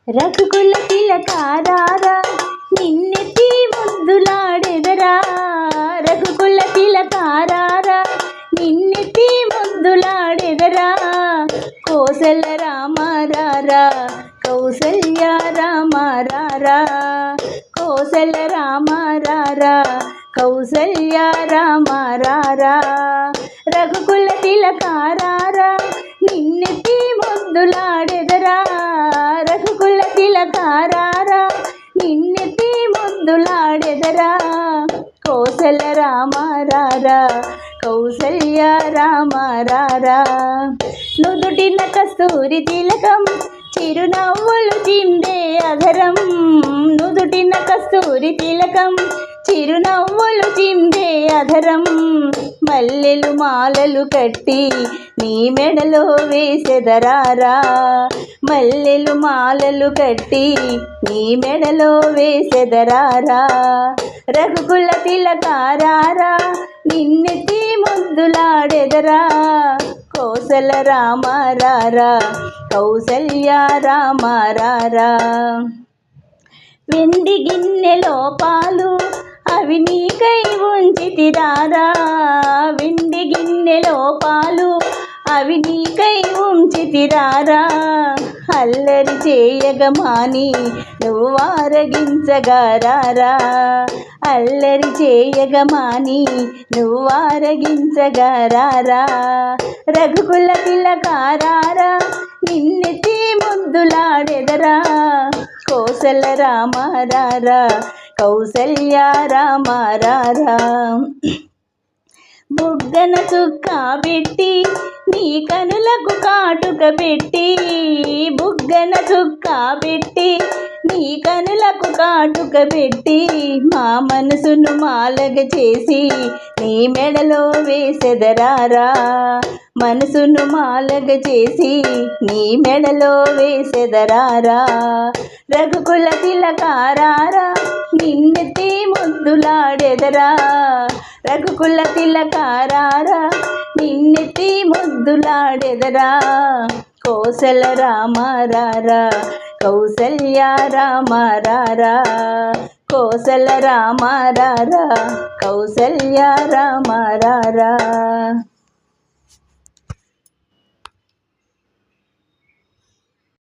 రఘుకుల తిలకారారా నిన్నెత్తి ముద్దులాడెదరా. రఘుకుల తిలకారారా నిన్నెత్తి ముద్దులాడెదరా. కోసల రామారారా కౌసల్య రామారారా. కోసల రామారారా కౌసల్య రామారారా. రఘుకుల తిలకారారా నిన్నెత్తి ముద్దులాడెదరా. రఘుకుల తిలకారారా నిన్నెత్తి ముద్దులాడెదరా. కోసల రామారారా కౌసల్య రామారారా. నుదుటిన కస్తూరి తిలకం చిరునవ్వులు చిందే అధరం. నుదుటిన కస్తూరి తిలకం చిరునవ్వులు చిందే అధరం. మల్లెలు మాలలు కట్టి నీ మెడలో వేసెదరారా. మల్లెలు మాలలు కట్టి నీ మెడలో వేసెదరారా. రఘుకుల తిలకారారా నిన్నెత్తి ముద్దులాడెదరా. కోసల రామారారా కౌసల్య రామారారా. వెండి గిన్నెలో పాలు అవి నీకై ఉంచితిరారా. వెండి గిన్నెలో పాలు అవి నీకై ఉంచితిరారా. అల్లరి చేయగమాని నువ్వు ఆరగించగారారా. అల్లరి చేయగమాని నువ్వు ఆరగించగారారా. రఘుకుల తిలకారారా నిన్నెత్తి ముద్దులాడెదరా. కోసల రామారారా కౌసల్య రామారారా. బుగ్గన చుక్క పెట్టి నీ కనులకు కాటుక పెట్టి. బుగ్గన చుక్క పెట్టి నీ కనులకు కాటుక పెట్టి. మా మనసును మాలగ చేసి నీ మెడలో వేసెదరారా. మనసును మాలగ చేసి నీ మెడలో వేసెదరారా. రఘుకుల తిలకారారా నిన్నెత్తి ముద్దులాడెదరా. రఘుకుల తిలకారారా నిన్నెత్తి ముద్దులాడెదరా. కోసల రామారారా కౌసల్య రామారారా. కోసల రామారారా కౌసల్య రామారారా.